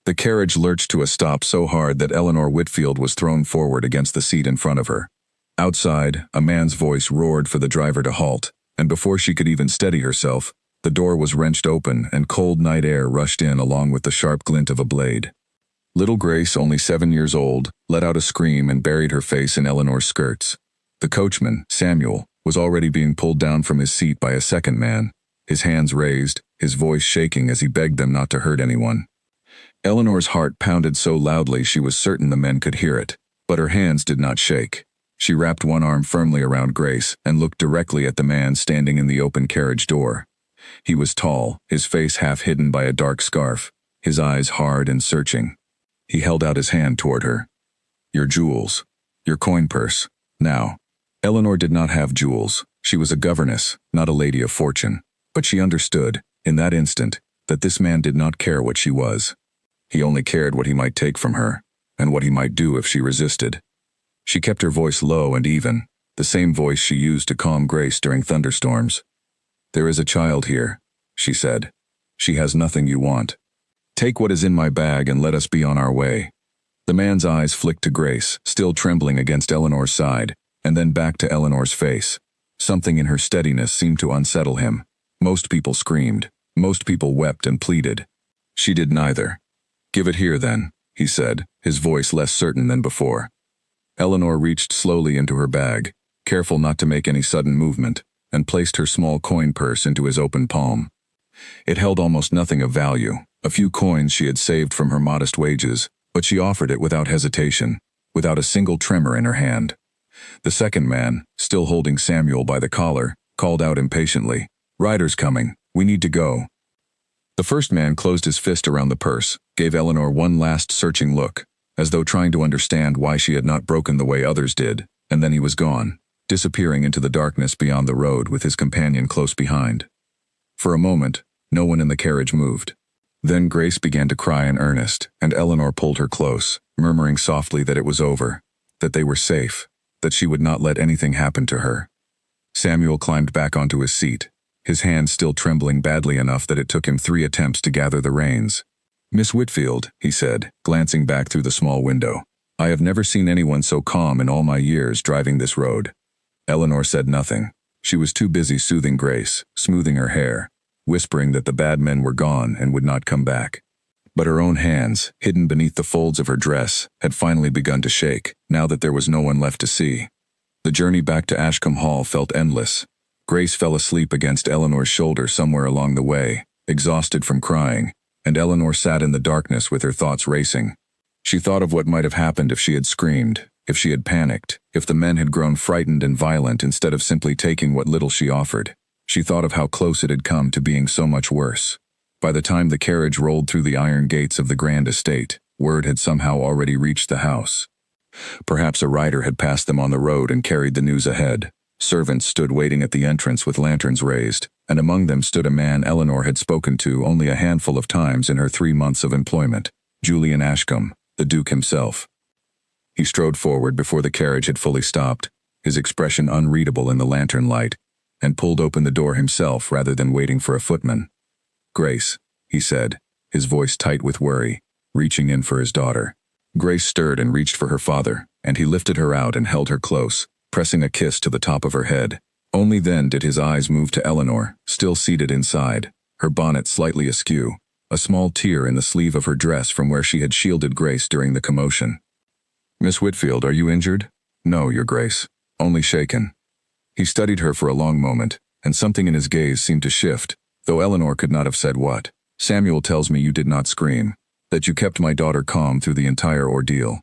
The carriage lurched to a stop so hard that Eleanor Whitfield was thrown forward against the seat in front of her. Outside, a man's voice roared for the driver to halt, and before she could even steady herself, the door was wrenched open and cold night air rushed in along with the sharp glint of a blade. Little Grace, only 7 years old, let out a scream and buried her face in Eleanor's skirts. The coachman, Samuel, was already being pulled down from his seat by a second man, his hands raised, his voice shaking as he begged them not to hurt anyone. Eleanor's heart pounded so loudly she was certain the men could hear it, but her hands did not shake. She wrapped one arm firmly around Grace and looked directly at the man standing in the open carriage door. He was tall, his face half hidden by a dark scarf, his eyes hard and searching. He held out his hand toward her. "Your jewels. Your coin purse. Now." Eleanor did not have jewels. She was a governess, not a lady of fortune. But she understood, in that instant, that this man did not care what she was. He only cared what he might take from her, and what he might do if she resisted. She kept her voice low and even, the same voice she used to calm Grace during thunderstorms. "There is a child here," she said. "She has nothing you want. Take what is in my bag and let us be on our way." The man's eyes flicked to Grace, still trembling against Eleanor's side, and then back to Eleanor's face. Something in her steadiness seemed to unsettle him. Most people screamed. Most people wept and pleaded. She did neither. "Give it here, then," he said, his voice less certain than before. Eleanor reached slowly into her bag, careful not to make any sudden movement, and placed her small coin purse into his open palm. It held almost nothing of value, a few coins she had saved from her modest wages, but she offered it without hesitation, without a single tremor in her hand. The second man, still holding Samuel by the collar, called out impatiently, "Rider's coming, we need to go." The first man closed his fist around the purse, gave Eleanor one last searching look, as though trying to understand why she had not broken the way others did, and then he was gone, disappearing into the darkness beyond the road with his companion close behind. For a moment, no one in the carriage moved. Then Grace began to cry in earnest, and Eleanor pulled her close, murmuring softly that it was over, that they were safe, that she would not let anything happen to her. Samuel climbed back onto his seat, his hands still trembling badly enough that it took him 3 attempts to gather the reins. "Miss Whitfield," he said, glancing back through the small window, "I have never seen anyone so calm in all my years driving this road." Eleanor said nothing. She was too busy soothing Grace, smoothing her hair, whispering that the bad men were gone and would not come back. But her own hands, hidden beneath the folds of her dress, had finally begun to shake, now that there was no one left to see. The journey back to Ashcombe Hall felt endless. Grace fell asleep against Eleanor's shoulder somewhere along the way, exhausted from crying, and Eleanor sat in the darkness with her thoughts racing. She thought of what might have happened if she had screamed, if she had panicked, if the men had grown frightened and violent instead of simply taking what little she offered. She thought of how close it had come to being so much worse. By the time the carriage rolled through the iron gates of the grand estate, word had somehow already reached the house. Perhaps a rider had passed them on the road and carried the news ahead. Servants stood waiting at the entrance with lanterns raised, and among them stood a man Eleanor had spoken to only a handful of times in her 3 months of employment, Julian Ashcombe, the Duke himself. He strode forward before the carriage had fully stopped, his expression unreadable in the lantern light, and pulled open the door himself rather than waiting for a footman. "Grace," he said, his voice tight with worry, reaching in for his daughter. Grace stirred and reached for her father, and he lifted her out and held her close, pressing a kiss to the top of her head. Only then did his eyes move to Eleanor, still seated inside, her bonnet slightly askew, a small tear in the sleeve of her dress from where she had shielded Grace during the commotion. "Miss Whitfield, are you injured?" "No, Your Grace. Only shaken." He studied her for a long moment, and something in his gaze seemed to shift, though Eleanor could not have said what. "Samuel tells me you did not scream, that you kept my daughter calm through the entire ordeal."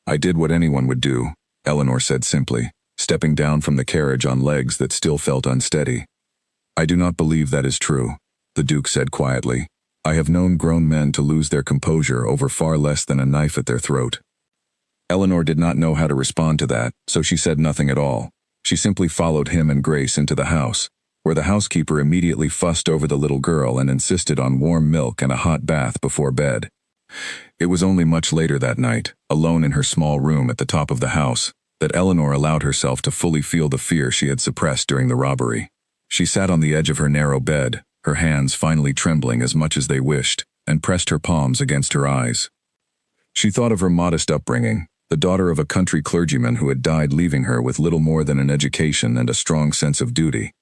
"I did what anyone would do," Eleanor said simply, stepping down from the carriage on legs that still felt unsteady. "I do not believe that is true," the Duke said quietly. "I have known grown men to lose their composure over far less than a knife at their throat." Eleanor did not know how to respond to that, so she said nothing at all. She simply followed him and Grace into the house, where the housekeeper immediately fussed over the little girl and insisted on warm milk and a hot bath before bed. It was only much later that night, alone in her small room at the top of the house, that Eleanor allowed herself to fully feel the fear she had suppressed during the robbery. She sat on the edge of her narrow bed, her hands finally trembling as much as they wished, and pressed her palms against her eyes. She thought of her modest upbringing, the daughter of a country clergyman who had died leaving her with little more than an education and a strong sense of duty.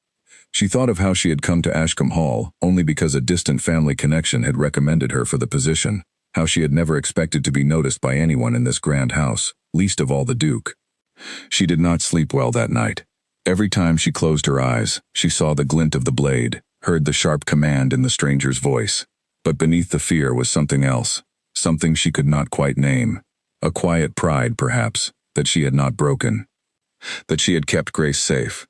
She thought of how she had come to Ashcombe Hall only because a distant family connection had recommended her for the position, how she had never expected to be noticed by anyone in this grand house, least of all the Duke. She did not sleep well that night. Every time she closed her eyes, she saw the glint of the blade, heard the sharp command in the stranger's voice. But beneath the fear was something else, something she could not quite name. A quiet pride, perhaps, that she had not broken. That she had kept Grace safe.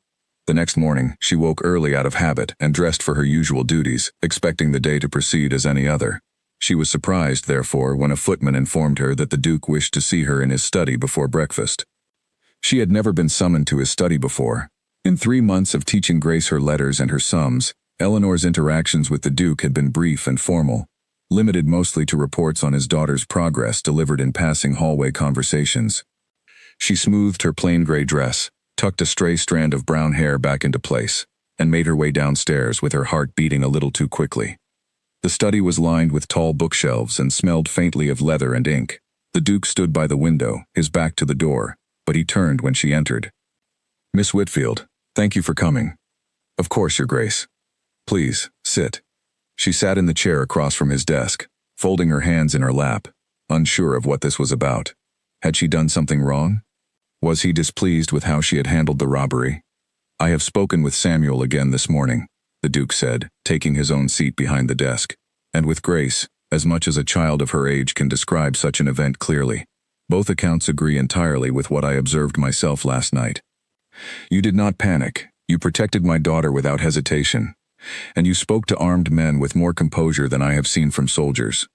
The next morning, she woke early out of habit and dressed for her usual duties, expecting the day to proceed as any other. She was surprised, therefore, when a footman informed her that the Duke wished to see her in his study before breakfast. She had never been summoned to his study before. In 3 months of teaching Grace her letters and her sums, Eleanor's interactions with the Duke had been brief and formal, limited mostly to reports on his daughter's progress delivered in passing hallway conversations. She smoothed her plain gray dress, tucked a stray strand of brown hair back into place, and made her way downstairs with her heart beating a little too quickly. The study was lined with tall bookshelves and smelled faintly of leather and ink. The Duke stood by the window, his back to the door, but he turned when she entered. "Miss Whitfield, thank you for coming." "Of course, Your Grace. Please, sit." She sat in the chair across from his desk, folding her hands in her lap, unsure of what this was about. Had she done something wrong? Was he displeased with how she had handled the robbery? "I have spoken with Samuel again this morning," the Duke said, taking his own seat behind the desk, "and with Grace, as much as a child of her age can describe such an event clearly. Both accounts agree entirely with what I observed myself last night. You did not panic. You protected my daughter without hesitation. And you spoke to armed men with more composure than I have seen from soldiers."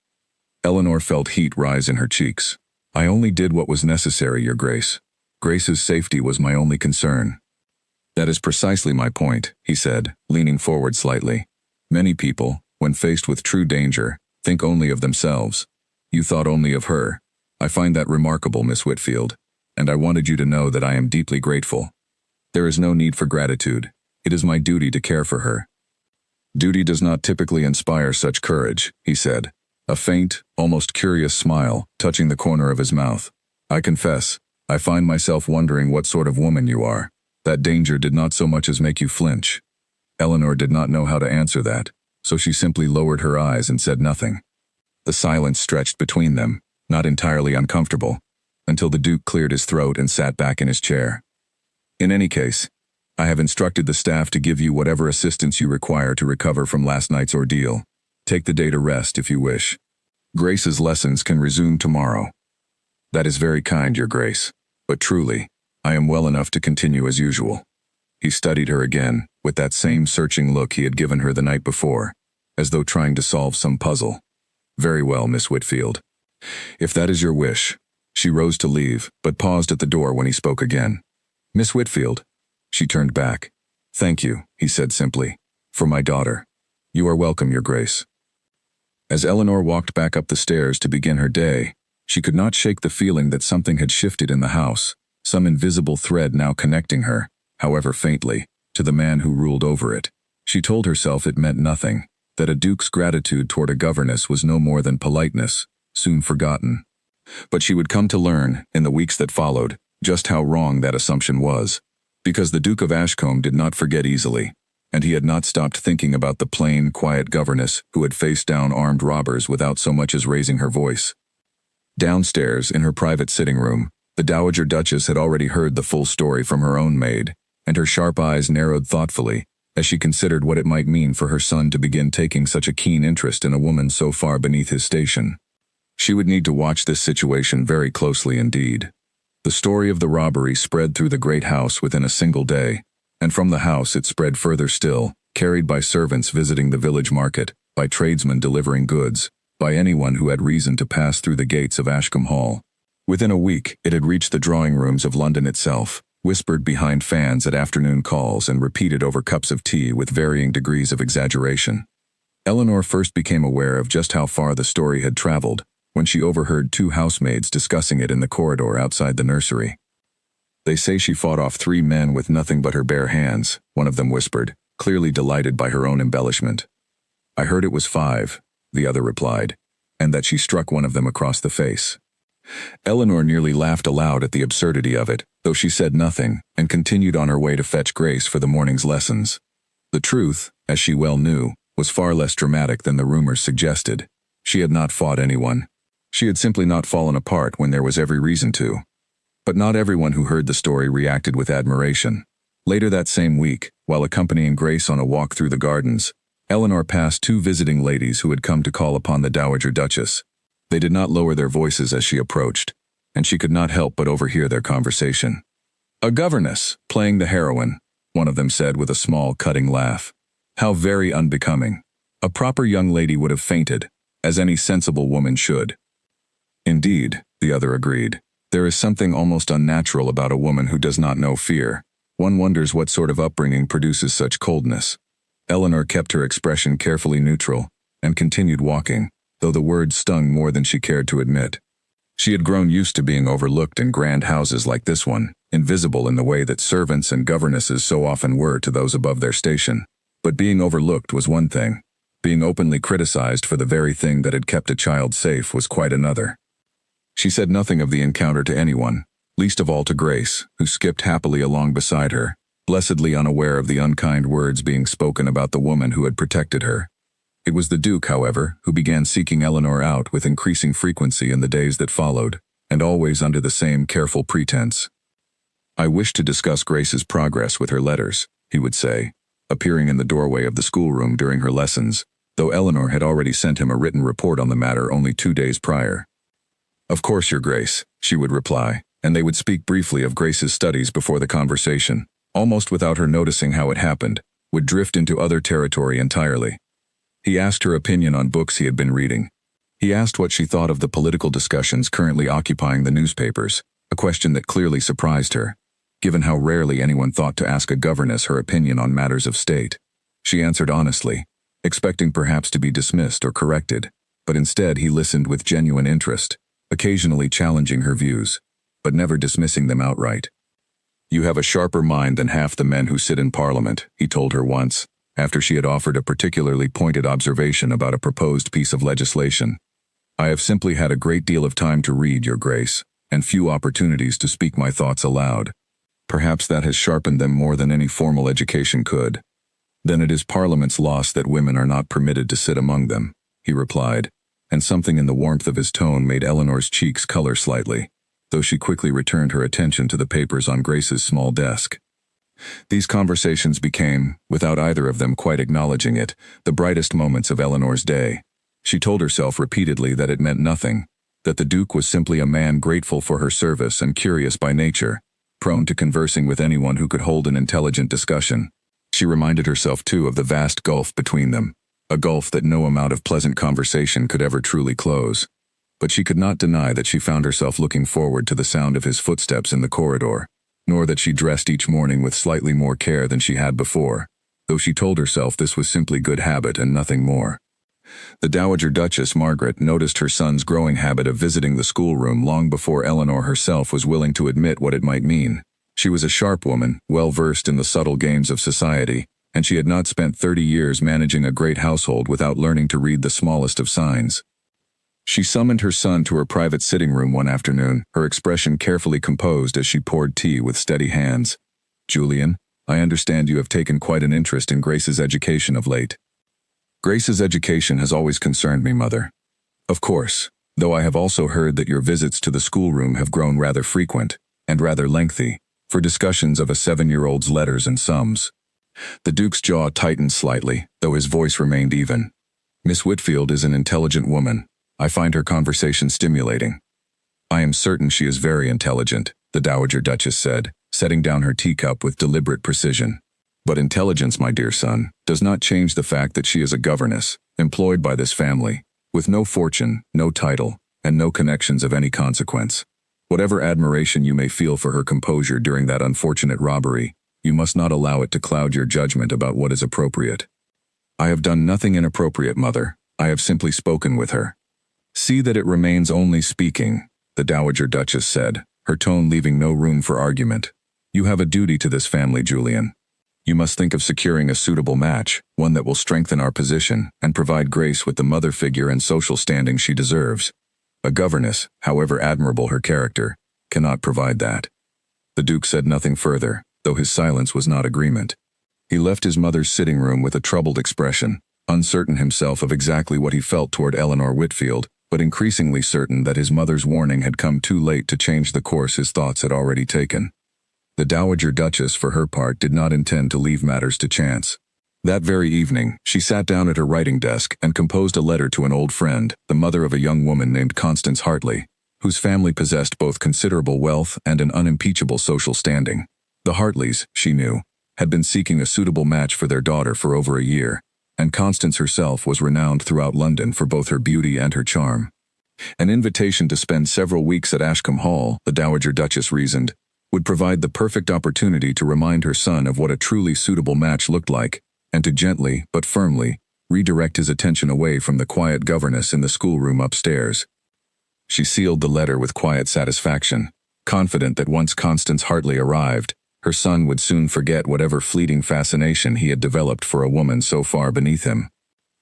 Eleanor felt heat rise in her cheeks. "I only did what was necessary, Your Grace. Grace's safety was my only concern." "That is precisely my point," he said, leaning forward slightly. "Many people, when faced with true danger, think only of themselves. You thought only of her. I find that remarkable, Miss Whitfield, and I wanted you to know that I am deeply grateful. There is no need for gratitude. It is my duty to care for her." "Duty does not typically inspire such courage," he said, a faint, almost curious smile touching the corner of his mouth. "I confess, I find myself wondering what sort of woman you are. That danger did not so much as make you flinch." Eleanor did not know how to answer that, so she simply lowered her eyes and said nothing. The silence stretched between them, not entirely uncomfortable, until the Duke cleared his throat and sat back in his chair. "In any case, I have instructed the staff to give you whatever assistance you require to recover from last night's ordeal. Take the day to rest if you wish. Grace's lessons can resume tomorrow." "That is very kind, Your Grace, but truly, I am well enough to continue as usual." He studied her again, with that same searching look he had given her the night before, as though trying to solve some puzzle. "Very well, Miss Whitfield. If that is your wish." She rose to leave, but paused at the door when he spoke again. "Miss Whitfield." She turned back. "Thank you," he said simply, "for my daughter." "You are welcome, Your Grace." As Eleanor walked back up the stairs to begin her day, she could not shake the feeling that something had shifted in the house, some invisible thread now connecting her, however faintly, to the man who ruled over it. She told herself it meant nothing, that a duke's gratitude toward a governess was no more than politeness, soon forgotten. But she would come to learn, in the weeks that followed, just how wrong that assumption was, because the Duke of Ashcombe did not forget easily, and he had not stopped thinking about the plain, quiet governess who had faced down armed robbers without so much as raising her voice. Downstairs, in her private sitting room, the Dowager Duchess had already heard the full story from her own maid, and her sharp eyes narrowed thoughtfully as she considered what it might mean for her son to begin taking such a keen interest in a woman so far beneath his station. She would need to watch this situation very closely indeed. The story of the robbery spread through the great house within a single day, and from the house it spread further still, carried by servants visiting the village market, by tradesmen delivering goods, by anyone who had reason to pass through the gates of Ashcombe Hall. Within a week, it had reached the drawing rooms of London itself, whispered behind fans at afternoon calls and repeated over cups of tea with varying degrees of exaggeration. Eleanor first became aware of just how far the story had traveled when she overheard 2 housemaids discussing it in the corridor outside the nursery. "They say she fought off 3 men with nothing but her bare hands," one of them whispered, clearly delighted by her own embellishment. "I heard it was 5. the other replied, and that she struck one of them across the face. Eleanor nearly laughed aloud at the absurdity of it, though she said nothing, and continued on her way to fetch Grace for the morning's lessons. The truth, as she well knew, was far less dramatic than the rumors suggested. She had not fought anyone. She had simply not fallen apart when there was every reason to. But not everyone who heard the story reacted with admiration. Later that same week, while accompanying Grace on a walk through the gardens, Eleanor passed two visiting ladies who had come to call upon the Dowager Duchess. They did not lower their voices as she approached, and she could not help but overhear their conversation. "A governess, playing the heroine," one of them said with a small, cutting laugh. "How very unbecoming. A proper young lady would have fainted, as any sensible woman should." "Indeed," the other agreed. "There is something almost unnatural about a woman who does not know fear. One wonders what sort of upbringing produces such coldness." Eleanor kept her expression carefully neutral, and continued walking, though the words stung more than she cared to admit. She had grown used to being overlooked in grand houses like this one, invisible in the way that servants and governesses so often were to those above their station. But being overlooked was one thing. Being openly criticized for the very thing that had kept a child safe was quite another. She said nothing of the encounter to anyone, least of all to Grace, who skipped happily along beside her, blessedly unaware of the unkind words being spoken about the woman who had protected her. It was the Duke, however, who began seeking Eleanor out with increasing frequency in the days that followed, and always under the same careful pretense. "I wish to discuss Grace's progress with her letters," he would say, appearing in the doorway of the schoolroom during her lessons, though Eleanor had already sent him a written report on the matter only 2 days prior. "Of course, Your Grace," she would reply, and they would speak briefly of Grace's studies before the conversation, almost without her noticing how it happened, would drift into other territory entirely. He asked her opinion on books he had been reading. He asked what she thought of the political discussions currently occupying the newspapers, a question that clearly surprised her, given how rarely anyone thought to ask a governess her opinion on matters of state. She answered honestly, expecting perhaps to be dismissed or corrected, but instead he listened with genuine interest, occasionally challenging her views, but never dismissing them outright. "You have a sharper mind than half the men who sit in Parliament," he told her once, after she had offered a particularly pointed observation about a proposed piece of legislation. "I have simply had a great deal of time to read, Your Grace, and few opportunities to speak my thoughts aloud. Perhaps that has sharpened them more than any formal education could." "Then it is Parliament's loss that women are not permitted to sit among them," he replied, and something in the warmth of his tone made Eleanor's cheeks color slightly, though she quickly returned her attention to the papers on Grace's small desk. These conversations became, without either of them quite acknowledging it, the brightest moments of Eleanor's day. She told herself repeatedly that it meant nothing, that the Duke was simply a man grateful for her service and curious by nature, prone to conversing with anyone who could hold an intelligent discussion. She reminded herself, too, of the vast gulf between them, a gulf that no amount of pleasant conversation could ever truly close. But she could not deny that she found herself looking forward to the sound of his footsteps in the corridor, nor that she dressed each morning with slightly more care than she had before, though she told herself this was simply good habit and nothing more. The Dowager Duchess Margaret noticed her son's growing habit of visiting the schoolroom long before Eleanor herself was willing to admit what it might mean. She was a sharp woman, well versed in the subtle games of society, and she had not spent 30 years managing a great household without learning to read the smallest of signs. She summoned her son to her private sitting room one afternoon, her expression carefully composed as she poured tea with steady hands. "Julian, I understand you have taken quite an interest in Grace's education of late." "Grace's education has always concerned me, Mother. Of course, though I have also heard that your visits to the schoolroom have grown rather frequent, and rather lengthy, for discussions of a 7-year-old's letters and sums." The Duke's jaw tightened slightly, though his voice remained even. "Miss Whitfield is an intelligent woman. I find her conversation stimulating." "I am certain she is very intelligent," the Dowager Duchess said, setting down her teacup with deliberate precision. "But intelligence, my dear son, does not change the fact that she is a governess, employed by this family, with no fortune, no title, and no connections of any consequence. Whatever admiration you may feel for her composure during that unfortunate robbery, you must not allow it to cloud your judgment about what is appropriate." "I have done nothing inappropriate, Mother. I have simply spoken with her." "See that it remains only speaking," the Dowager Duchess said, her tone leaving no room for argument. "You have a duty to this family, Julian." You must think of securing a suitable match, one that will strengthen our position and provide Grace with the mother figure and social standing she deserves. A governess, however admirable her character, cannot provide that." The Duke said nothing further, though his silence was not agreement. He left his mother's sitting room with a troubled expression, uncertain himself of exactly what he felt toward Eleanor Whitfield, but increasingly certain that his mother's warning had come too late to change the course his thoughts had already taken. The Dowager Duchess, for her part, did not intend to leave matters to chance. That very evening, she sat down at her writing desk and composed a letter to an old friend, the mother of a young woman named Constance Hartley, whose family possessed both considerable wealth and an unimpeachable social standing. The Hartleys, she knew, had been seeking a suitable match for their daughter for over a year, and Constance herself was renowned throughout London for both her beauty and her charm. An invitation to spend several weeks at Ashcombe Hall, the Dowager Duchess reasoned, would provide the perfect opportunity to remind her son of what a truly suitable match looked like, and to gently, but firmly, redirect his attention away from the quiet governess in the schoolroom upstairs. She sealed the letter with quiet satisfaction, confident that once Constance Hartley arrived, her son would soon forget whatever fleeting fascination he had developed for a woman so far beneath him.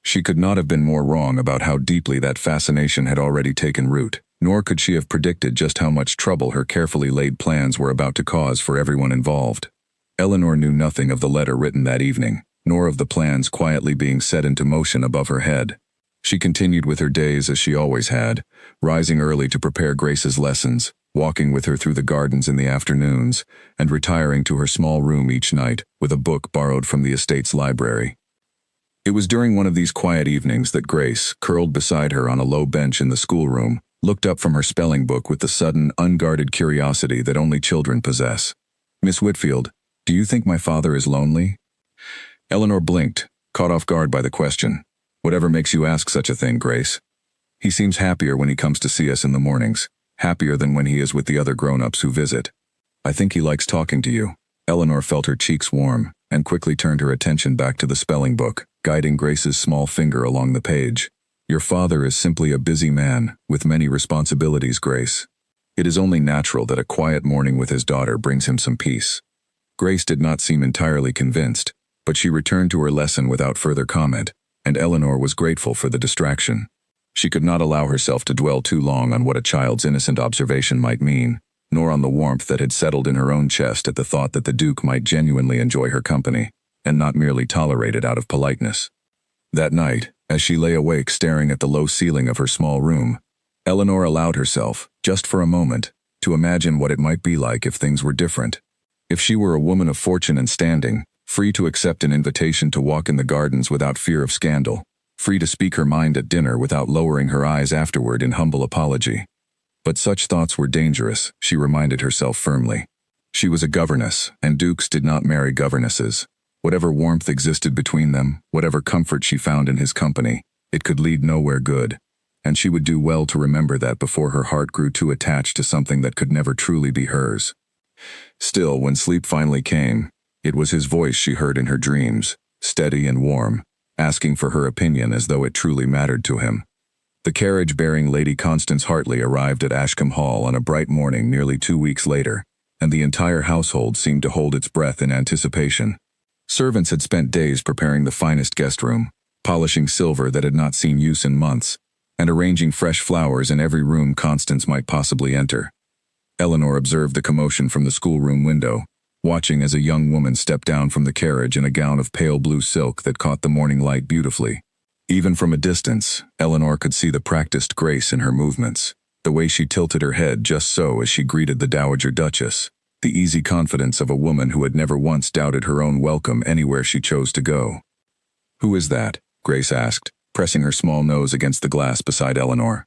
She could not have been more wrong about how deeply that fascination had already taken root, nor could she have predicted just how much trouble her carefully laid plans were about to cause for everyone involved. Eleanor knew nothing of the letter written that evening, nor of the plans quietly being set into motion above her head. She continued with her days as she always had, rising early to prepare Grace's lessons, walking with her through the gardens in the afternoons, and retiring to her small room each night with a book borrowed from the estate's library. It was during one of these quiet evenings that Grace, curled beside her on a low bench in the schoolroom, looked up from her spelling book with the sudden, unguarded curiosity that only children possess. "Miss Whitfield, do you think my father is lonely?" Eleanor blinked, caught off guard by the question. "Whatever makes you ask such a thing, Grace?" "He seems happier when he comes to see us in the mornings, happier than when he is with the other grown-ups who visit. I think he likes talking to you." Eleanor felt her cheeks warm, and quickly turned her attention back to the spelling book, guiding Grace's small finger along the page. "Your father is simply a busy man, with many responsibilities, Grace. It is only natural that a quiet morning with his daughter brings him some peace." Grace did not seem entirely convinced, but she returned to her lesson without further comment, and Eleanor was grateful for the distraction. She could not allow herself to dwell too long on what a child's innocent observation might mean, nor on the warmth that had settled in her own chest at the thought that the Duke might genuinely enjoy her company, and not merely tolerate it out of politeness. That night, as she lay awake staring at the low ceiling of her small room, Eleanor allowed herself, just for a moment, to imagine what it might be like if things were different. If she were a woman of fortune and standing, free to accept an invitation to walk in the gardens without fear of scandal, free to speak her mind at dinner without lowering her eyes afterward in humble apology. But such thoughts were dangerous, she reminded herself firmly. She was a governess, and dukes did not marry governesses. Whatever warmth existed between them, whatever comfort she found in his company, it could lead nowhere good, and she would do well to remember that before her heart grew too attached to something that could never truly be hers. Still, when sleep finally came, it was his voice she heard in her dreams, steady and warm, asking for her opinion as though it truly mattered to him. The carriage bearing Lady Constance Hartley arrived at Ashcombe Hall on a bright morning nearly 2 weeks later, and the entire household seemed to hold its breath in anticipation. Servants had spent days preparing the finest guest room, polishing silver that had not seen use in months, and arranging fresh flowers in every room Constance might possibly enter. Eleanor observed the commotion from the schoolroom window, watching as a young woman stepped down from the carriage in a gown of pale blue silk that caught the morning light beautifully. Even from a distance, Eleanor could see the practiced grace in her movements, the way she tilted her head just so as she greeted the Dowager Duchess, the easy confidence of a woman who had never once doubted her own welcome anywhere she chose to go. "Who is that?" Grace asked, pressing her small nose against the glass beside Eleanor.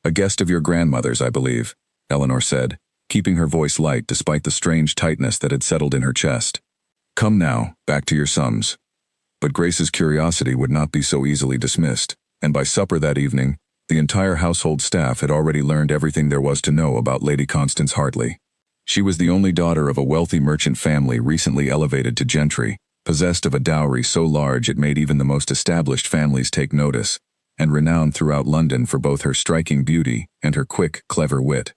"A guest of your grandmother's, I believe," Eleanor said, keeping her voice light despite the strange tightness that had settled in her chest. "Come now, back to your sums." But Grace's curiosity would not be so easily dismissed, and by supper that evening, the entire household staff had already learned everything there was to know about Lady Constance Hartley. She was the only daughter of a wealthy merchant family recently elevated to gentry, possessed of a dowry so large it made even the most established families take notice, and renowned throughout London for both her striking beauty and her quick, clever wit.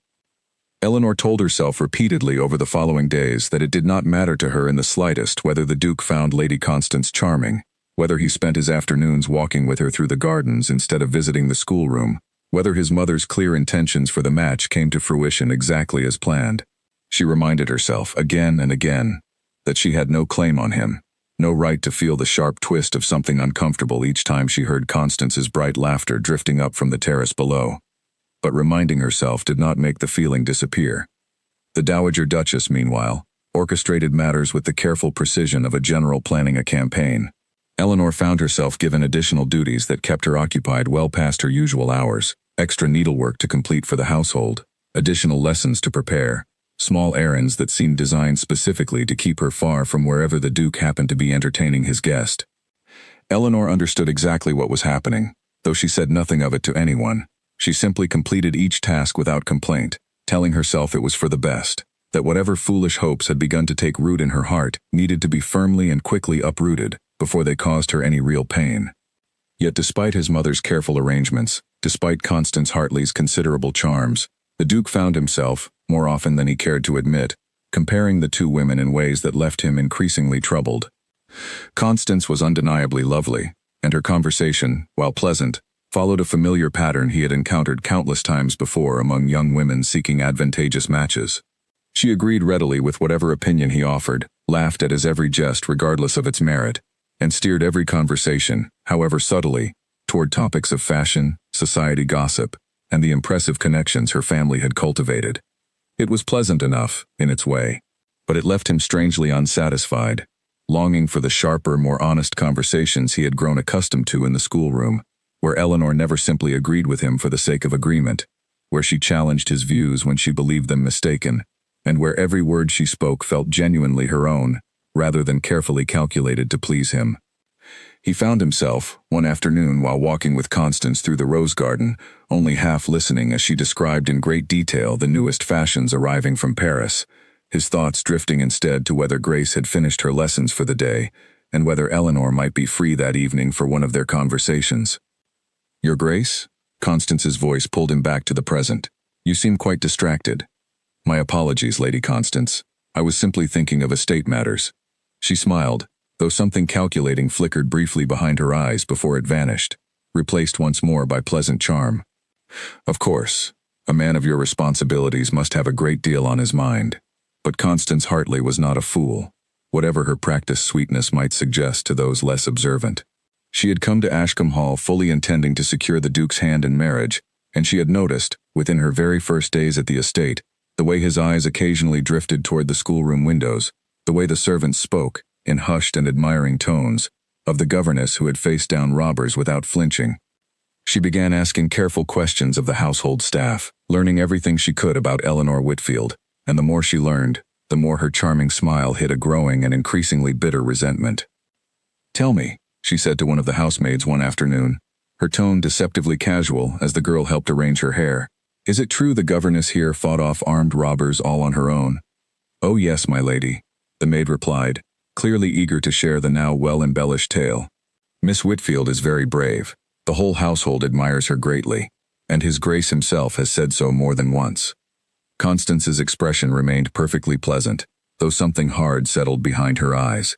Eleanor told herself repeatedly over the following days that it did not matter to her in the slightest whether the Duke found Lady Constance charming, whether he spent his afternoons walking with her through the gardens instead of visiting the schoolroom, whether his mother's clear intentions for the match came to fruition exactly as planned. She reminded herself again and again that she had no claim on him, no right to feel the sharp twist of something uncomfortable each time she heard Constance's bright laughter drifting up from the terrace below. But reminding herself did not make the feeling disappear. The Dowager Duchess, meanwhile, orchestrated matters with the careful precision of a general planning a campaign. Eleanor found herself given additional duties that kept her occupied well past her usual hours, extra needlework to complete for the household, additional lessons to prepare, small errands that seemed designed specifically to keep her far from wherever the Duke happened to be entertaining his guest. Eleanor understood exactly what was happening, though she said nothing of it to anyone. She simply completed each task without complaint, telling herself it was for the best, that whatever foolish hopes had begun to take root in her heart needed to be firmly and quickly uprooted before they caused her any real pain. Yet despite his mother's careful arrangements, despite Constance Hartley's considerable charms, the Duke found himself, more often than he cared to admit, comparing the two women in ways that left him increasingly troubled. Constance was undeniably lovely, and her conversation, while pleasant, followed a familiar pattern he had encountered countless times before among young women seeking advantageous matches. She agreed readily with whatever opinion he offered, laughed at his every jest regardless of its merit, and steered every conversation, however subtly, toward topics of fashion, society gossip, and the impressive connections her family had cultivated. It was pleasant enough, in its way, but it left him strangely unsatisfied, longing for the sharper, more honest conversations he had grown accustomed to in the schoolroom, where Eleanor never simply agreed with him for the sake of agreement, where she challenged his views when she believed them mistaken, and where every word she spoke felt genuinely her own, rather than carefully calculated to please him. He found himself, one afternoon while walking with Constance through the rose garden, only half listening as she described in great detail the newest fashions arriving from Paris, his thoughts drifting instead to whether Grace had finished her lessons for the day, and whether Eleanor might be free that evening for one of their conversations. "Your Grace?" Constance's voice pulled him back to the present. "You seem quite distracted." "My apologies, Lady Constance. I was simply thinking of estate matters." She smiled, though something calculating flickered briefly behind her eyes before it vanished, replaced once more by pleasant charm. "Of course, a man of your responsibilities must have a great deal on his mind." But Constance Hartley was not a fool, whatever her practiced sweetness might suggest to those less observant. She had come to Ashcombe Hall fully intending to secure the Duke's hand in marriage, and she had noticed, within her very first days at the estate, the way his eyes occasionally drifted toward the schoolroom windows, the way the servants spoke, in hushed and admiring tones, of the governess who had faced down robbers without flinching. She began asking careful questions of the household staff, learning everything she could about Eleanor Whitfield, and the more she learned, the more her charming smile hid a growing and increasingly bitter resentment. "Tell me," she said to one of the housemaids one afternoon, her tone deceptively casual as the girl helped arrange her hair, "is it true the governess here fought off armed robbers all on her own?" "Oh yes, my lady," the maid replied, clearly eager to share the now well-embellished tale. "Miss Whitfield is very brave. The whole household admires her greatly, and His Grace himself has said so more than once." Constance's expression remained perfectly pleasant, though something hard settled behind her eyes.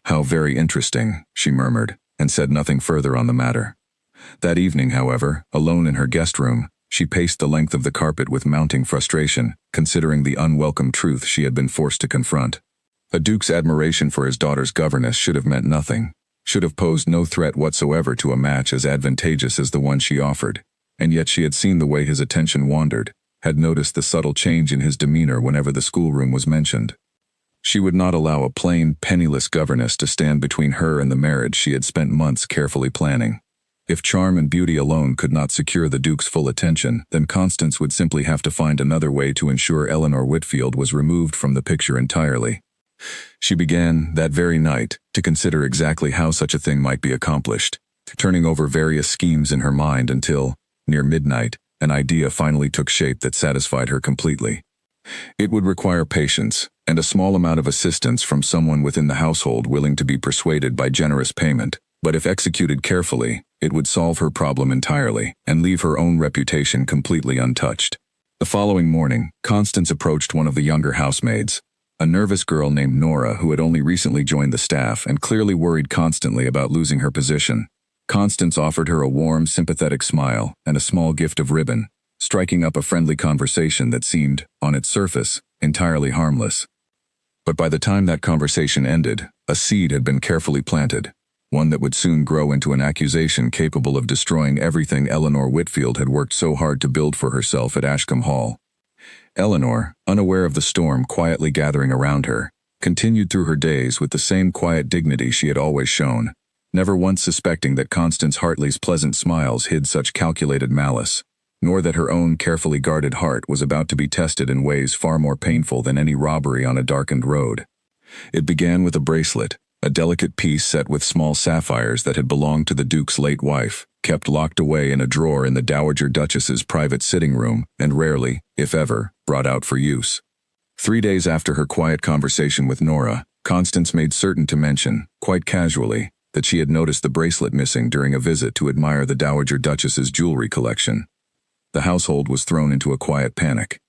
"How very interesting," she murmured, and said nothing further on the matter. That evening, however, alone in her guest room, she paced the length of the carpet with mounting frustration, considering the unwelcome truth she had been forced to confront. A duke's admiration for his daughter's governess should have meant nothing, should have posed no threat whatsoever to a match as advantageous as the one she offered, and yet she had seen the way his attention wandered, had noticed the subtle change in his demeanor whenever the schoolroom was mentioned. She would not allow a plain, penniless governess to stand between her and the marriage she had spent months carefully planning. If charm and beauty alone could not secure the Duke's full attention, then Constance would simply have to find another way to ensure Eleanor Whitfield was removed from the picture entirely. She began, that very night, to consider exactly how such a thing might be accomplished, turning over various schemes in her mind until, near midnight, an idea finally took shape that satisfied her completely. It would require patience, and a small amount of assistance from someone within the household willing to be persuaded by generous payment, but if executed carefully, it would solve her problem entirely and leave her own reputation completely untouched. The following morning, Constance approached one of the younger housemaids, a nervous girl named Nora who had only recently joined the staff and clearly worried constantly about losing her position. Constance offered her a warm, sympathetic smile and a small gift of ribbon, striking up a friendly conversation that seemed, on its surface, entirely harmless. But by the time that conversation ended, a seed had been carefully planted, one that would soon grow into an accusation capable of destroying everything Eleanor Whitfield had worked so hard to build for herself at Ashcombe Hall. Eleanor, unaware of the storm quietly gathering around her, continued through her days with the same quiet dignity she had always shown, never once suspecting that Constance Hartley's pleasant smiles hid such calculated malice, nor that her own carefully guarded heart was about to be tested in ways far more painful than any robbery on a darkened road. It began with a bracelet, a delicate piece set with small sapphires that had belonged to the Duke's late wife, kept locked away in a drawer in the Dowager Duchess's private sitting room and rarely, if ever, brought out for use. 3 days after her quiet conversation with Nora, Constance made certain to mention, quite casually, that she had noticed the bracelet missing during a visit to admire the Dowager Duchess's jewelry collection. The household was thrown into a quiet panic.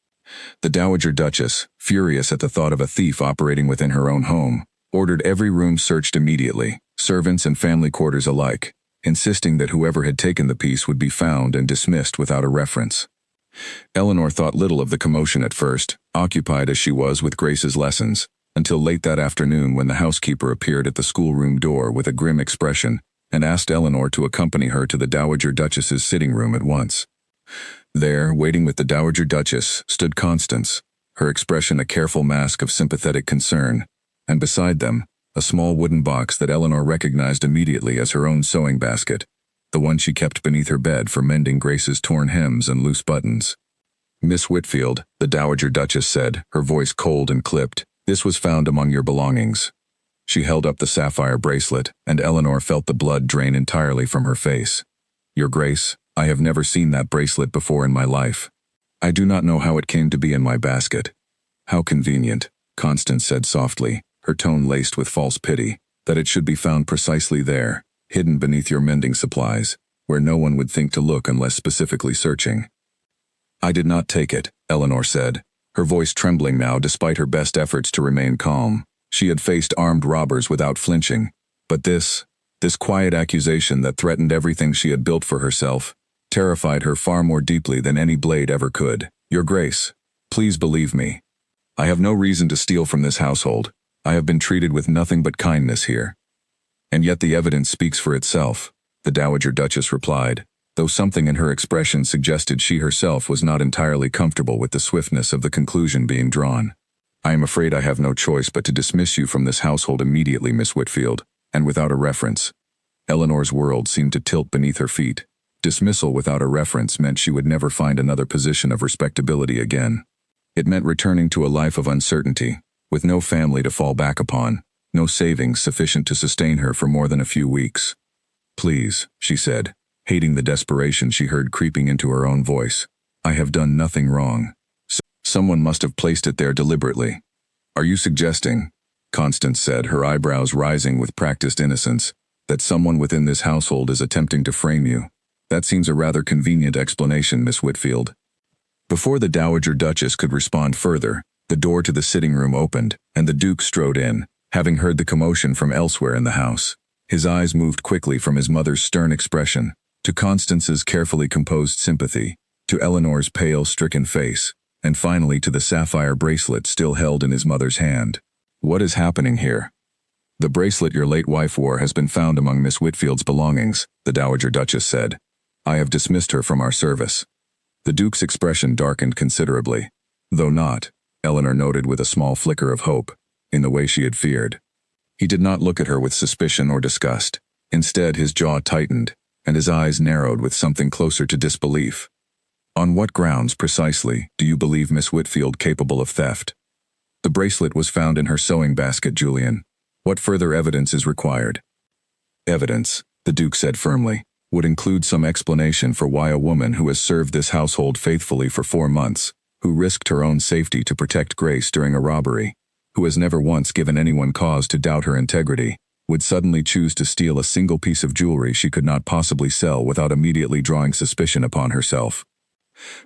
The Dowager Duchess, furious at the thought of a thief operating within her own home, ordered every room searched immediately, servants and family quarters alike, insisting that whoever had taken the piece would be found and dismissed without a reference. Eleanor thought little of the commotion at first, occupied as she was with Grace's lessons, until late that afternoon when the housekeeper appeared at the schoolroom door with a grim expression and asked Eleanor to accompany her to the Dowager Duchess's sitting room at once. There, waiting with the Dowager Duchess, stood Constance, her expression a careful mask of sympathetic concern, and beside them, a small wooden box that Eleanor recognized immediately as her own sewing basket, the one she kept beneath her bed for mending Grace's torn hems and loose buttons. "Miss Whitfield," the Dowager Duchess said, her voice cold and clipped, "this was found among your belongings." She held up the sapphire bracelet, and Eleanor felt the blood drain entirely from her face. "Your Grace, I have never seen that bracelet before in my life. I do not know how it came to be in my basket." "How convenient," Constance said softly, her tone laced with false pity, "that it should be found precisely there, hidden beneath your mending supplies, where no one would think to look unless specifically searching." "I did not take it," Eleanor said, her voice trembling now despite her best efforts to remain calm. She had faced armed robbers without flinching, but this quiet accusation that threatened everything she had built for herself, terrified her far more deeply than any blade ever could. "Your Grace, please believe me. I have no reason to steal from this household. I have been treated with nothing but kindness here." "And yet the evidence speaks for itself," the Dowager Duchess replied, though something in her expression suggested she herself was not entirely comfortable with the swiftness of the conclusion being drawn. "I am afraid I have no choice but to dismiss you from this household immediately, Miss Whitfield, and without a reference." Eleanor's world seemed to tilt beneath her feet. Dismissal without a reference meant she would never find another position of respectability again. It meant returning to a life of uncertainty, with no family to fall back upon, no savings sufficient to sustain her for more than a few weeks. "Please," she said, hating the desperation she heard creeping into her own voice. "I have done nothing wrong. Someone must have placed it there deliberately." "Are you suggesting," Constance said, her eyebrows rising with practiced innocence, "that someone within this household is attempting to frame you? That seems a rather convenient explanation, Miss Whitfield." Before the Dowager Duchess could respond further, the door to the sitting room opened, and the Duke strode in, having heard the commotion from elsewhere in the house. His eyes moved quickly from his mother's stern expression, to Constance's carefully composed sympathy, to Eleanor's pale, stricken face, and finally to the sapphire bracelet still held in his mother's hand. "What is happening here?" "The bracelet your late wife wore has been found among Miss Whitfield's belongings," the Dowager Duchess said. "I have dismissed her from our service." The Duke's expression darkened considerably, though not, Eleanor noted with a small flicker of hope, in the way she had feared. He did not look at her with suspicion or disgust. Instead, his jaw tightened, and his eyes narrowed with something closer to disbelief. "On what grounds, precisely, do you believe Miss Whitfield capable of theft?" "The bracelet was found in her sewing basket, Julian. What further evidence is required?" "Evidence," the Duke said firmly, "would include some explanation for why a woman who has served this household faithfully for 4 months, who risked her own safety to protect Grace during a robbery, who has never once given anyone cause to doubt her integrity, would suddenly choose to steal a single piece of jewelry she could not possibly sell without immediately drawing suspicion upon herself.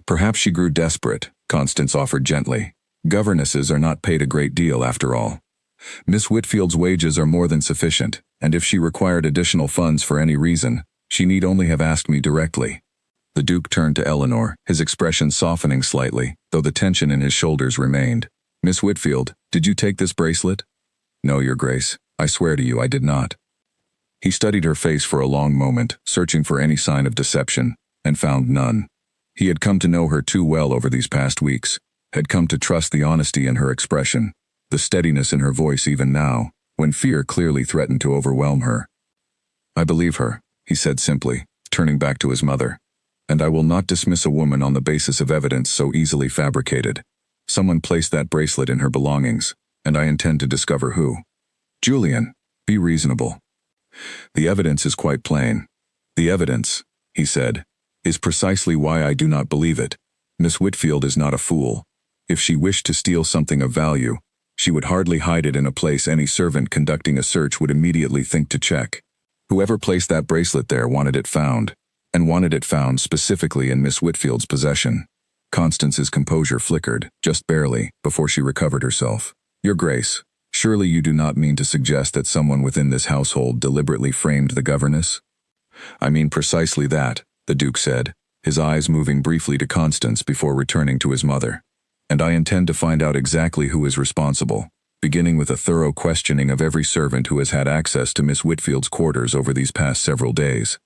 Perhaps she grew desperate, Constance offered gently. Governesses are not paid a great deal after all. Miss Whitfield's wages are more than sufficient, and if she required additional funds for any reason, she need only have asked me directly. The Duke turned to Eleanor, his expression softening slightly, though the tension in his shoulders remained. Miss Whitfield, did you take this bracelet? No, Your Grace. I swear to you I did not. He studied her face for a long moment, searching for any sign of deception, and found none. He had come to know her too well over these past weeks, had come to trust the honesty in her expression, the steadiness in her voice even now, when fear clearly threatened to overwhelm her. I believe her, he said simply, turning back to his mother. And I will not dismiss a woman on the basis of evidence so easily fabricated. Someone placed that bracelet in her belongings, and I intend to discover who. Julian, be reasonable. The evidence is quite plain. The evidence, he said, is precisely why I do not believe it. Miss Whitfield is not a fool. If she wished to steal something of value, she would hardly hide it in a place any servant conducting a search would immediately think to check. Whoever placed that bracelet there wanted it found, and wanted it found specifically in Miss Whitfield's possession. Constance's composure flickered, just barely, before she recovered herself. Your Grace, surely you do not mean to suggest that someone within this household deliberately framed the governess? I mean precisely that, the Duke said, his eyes moving briefly to Constance before returning to his mother. And I intend to find out exactly who is responsible, beginning with a thorough questioning of every servant who has had access to Miss Whitfield's quarters over these past several days.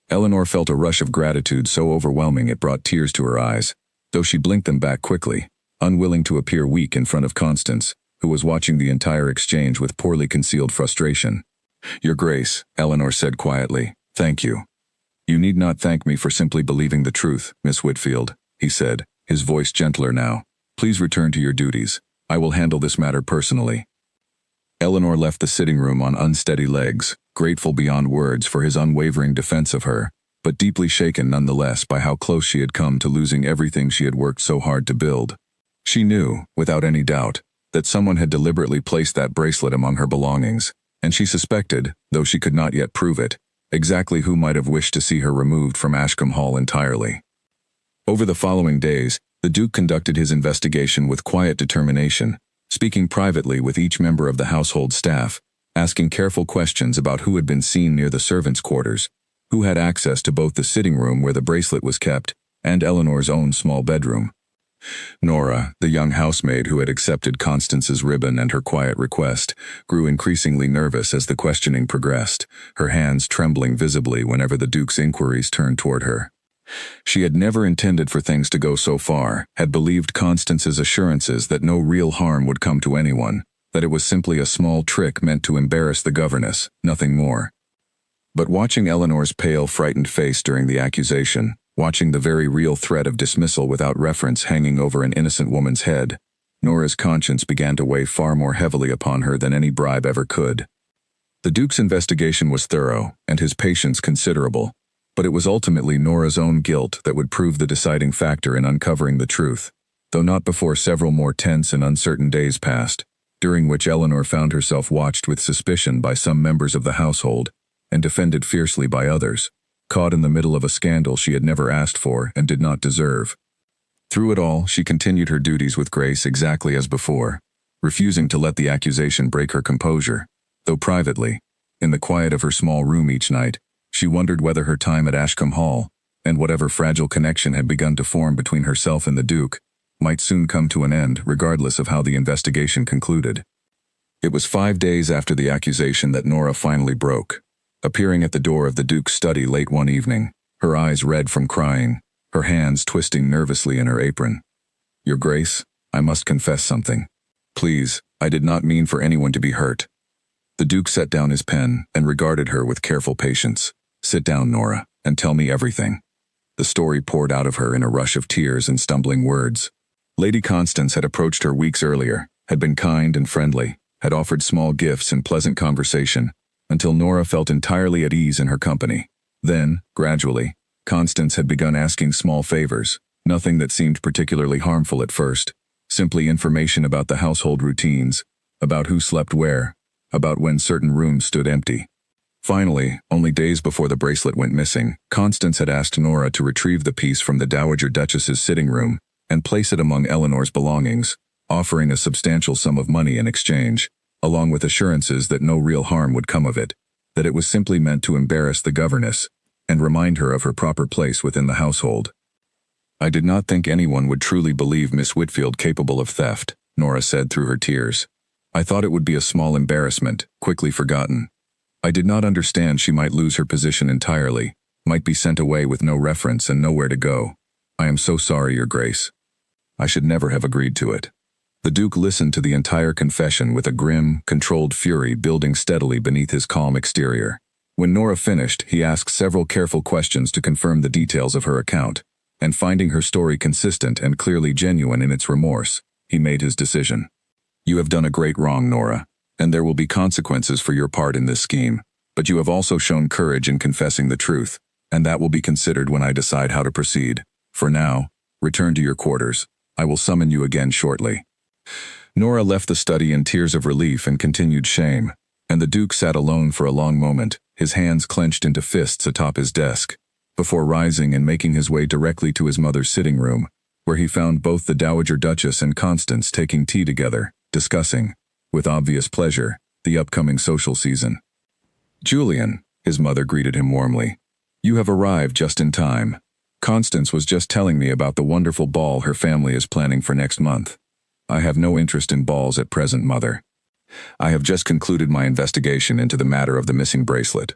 Eleanor felt a rush of gratitude so overwhelming it brought tears to her eyes, though she blinked them back quickly, unwilling to appear weak in front of Constance, who was watching the entire exchange with poorly concealed frustration. Your Grace, Eleanor said quietly, thank you. You need not thank me for simply believing the truth, Miss Whitfield, he said, his voice gentler now. Please return to your duties. I will handle this matter personally. Eleanor left the sitting room on unsteady legs, grateful beyond words for his unwavering defense of her, but deeply shaken nonetheless by how close she had come to losing everything she had worked so hard to build. She knew, without any doubt, that someone had deliberately placed that bracelet among her belongings, and she suspected, though she could not yet prove it, exactly who might have wished to see her removed from Ashcombe Hall entirely. Over the following days, the Duke conducted his investigation with quiet determination, speaking privately with each member of the household staff, asking careful questions about who had been seen near the servants' quarters, who had access to both the sitting room where the bracelet was kept and Eleanor's own small bedroom. Nora, the young housemaid who had accepted Constance's ribbon and her quiet request, grew increasingly nervous as the questioning progressed, her hands trembling visibly whenever the Duke's inquiries turned toward her. She had never intended for things to go so far, had believed Constance's assurances that no real harm would come to anyone, that it was simply a small trick meant to embarrass the governess, nothing more. But watching Eleanor's pale, frightened face during the accusation, watching the very real threat of dismissal without reference hanging over an innocent woman's head, Nora's conscience began to weigh far more heavily upon her than any bribe ever could. The Duke's investigation was thorough, and his patience considerable, but it was ultimately Nora's own guilt that would prove the deciding factor in uncovering the truth, though not before several more tense and uncertain days passed, during which Eleanor found herself watched with suspicion by some members of the household, and defended fiercely by others, caught in the middle of a scandal she had never asked for and did not deserve. Through it all, she continued her duties with grace exactly as before, refusing to let the accusation break her composure, though privately, in the quiet of her small room each night, she wondered whether her time at Ashcombe Hall, and whatever fragile connection had begun to form between herself and the Duke, might soon come to an end regardless of how the investigation concluded. It was 5 days after the accusation that Nora finally broke, appearing at the door of the Duke's study late one evening, her eyes red from crying, her hands twisting nervously in her apron. Your Grace, I must confess something. Please, I did not mean for anyone to be hurt. The Duke set down his pen and regarded her with careful patience. Sit down, Nora, and tell me everything. The story poured out of her in a rush of tears and stumbling words. Lady Constance had approached her weeks earlier, had been kind and friendly, had offered small gifts and pleasant conversation, until Nora felt entirely at ease in her company. Then, gradually, Constance had begun asking small favors, nothing that seemed particularly harmful at first, simply information about the household routines, about who slept where, about when certain rooms stood empty. Finally, only days before the bracelet went missing, Constance had asked Nora to retrieve the piece from the Dowager Duchess's sitting room and place it among Eleanor's belongings, offering a substantial sum of money in exchange, along with assurances that no real harm would come of it, that it was simply meant to embarrass the governess and remind her of her proper place within the household. I did not think anyone would truly believe Miss Whitfield capable of theft, Nora said through her tears. I thought it would be a small embarrassment, quickly forgotten. I did not understand she might lose her position entirely, might be sent away with no reference and nowhere to go. I am so sorry, Your Grace. I should never have agreed to it. The Duke listened to the entire confession with a grim, controlled fury building steadily beneath his calm exterior. When Nora finished, he asked several careful questions to confirm the details of her account, and finding her story consistent and clearly genuine in its remorse, he made his decision. You have done a great wrong, Nora, and there will be consequences for your part in this scheme, but you have also shown courage in confessing the truth, and that will be considered when I decide how to proceed. For now, return to your quarters. I will summon you again shortly. Nora left the study in tears of relief and continued shame, and the Duke sat alone for a long moment, his hands clenched into fists atop his desk, before rising and making his way directly to his mother's sitting room, where he found both the Dowager Duchess and Constance taking tea together, discussing, with obvious pleasure, the upcoming social season. Julian, his mother greeted him warmly. You have arrived just in time. Constance was just telling me about the wonderful ball her family is planning for next month. I have no interest in balls at present, Mother. I have just concluded my investigation into the matter of the missing bracelet.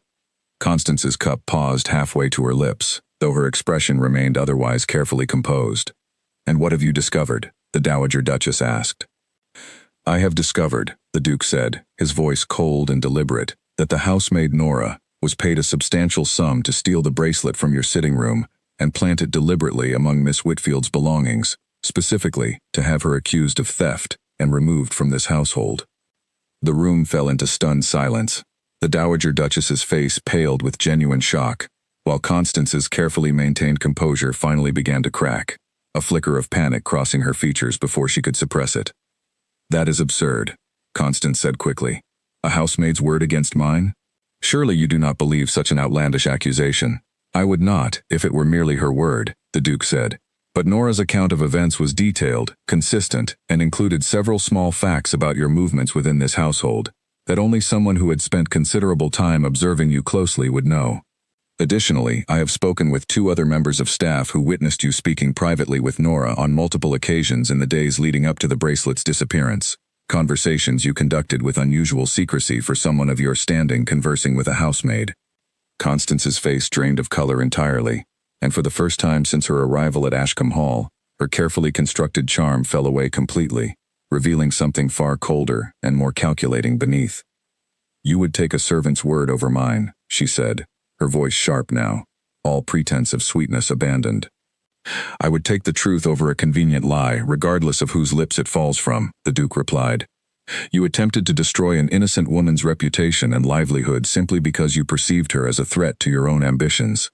Constance's cup paused halfway to her lips, though her expression remained otherwise carefully composed. And what have you discovered? The Dowager Duchess asked. I have discovered, the Duke said, his voice cold and deliberate, that the housemaid Nora was paid a substantial sum to steal the bracelet from your sitting room and plant it deliberately among Miss Whitfield's belongings, specifically to have her accused of theft and removed from this household. The room fell into stunned silence. The Dowager Duchess's face paled with genuine shock, while Constance's carefully maintained composure finally began to crack, a flicker of panic crossing her features before she could suppress it. That is absurd, Constance said quickly. A housemaid's word against mine? Surely you do not believe such an outlandish accusation. I would not, if it were merely her word, the Duke said. But Nora's account of events was detailed, consistent, and included several small facts about your movements within this household that only someone who had spent considerable time observing you closely would know. Additionally, I have spoken with 2 other members of staff who witnessed you speaking privately with Nora on multiple occasions in the days leading up to the bracelet's disappearance, conversations you conducted with unusual secrecy for someone of your standing conversing with a housemaid. Constance's face drained of color entirely, and for the first time since her arrival at Ashcombe Hall, her carefully constructed charm fell away completely, revealing something far colder and more calculating beneath. You would take a servant's word over mine, she said, her voice sharp now, all pretense of sweetness abandoned. I would take the truth over a convenient lie, regardless of whose lips it falls from, the Duke replied. You attempted to destroy an innocent woman's reputation and livelihood simply because you perceived her as a threat to your own ambitions.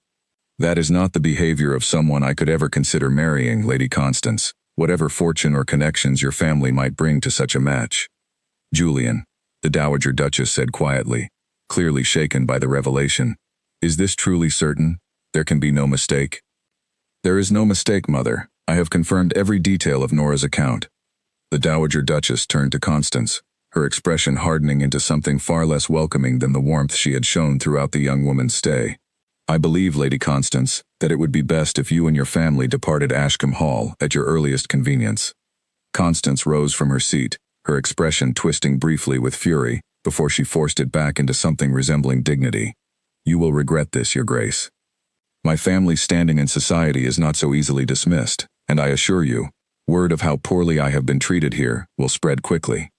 That is not the behavior of someone I could ever consider marrying, Lady Constance, whatever fortune or connections your family might bring to such a match. Julian, the Dowager Duchess said quietly, clearly shaken by the revelation. Is this truly certain? There can be no mistake? There is no mistake, Mother. I have confirmed every detail of Nora's account. The Dowager Duchess turned to Constance, her expression hardening into something far less welcoming than the warmth she had shown throughout the young woman's stay. I believe, Lady Constance, that it would be best if you and your family departed Ashcombe Hall at your earliest convenience. Constance rose from her seat, her expression twisting briefly with fury, before she forced it back into something resembling dignity. You will regret this, Your Grace. My family's standing in society is not so easily dismissed, and I assure you, word of how poorly I have been treated here will spread quickly.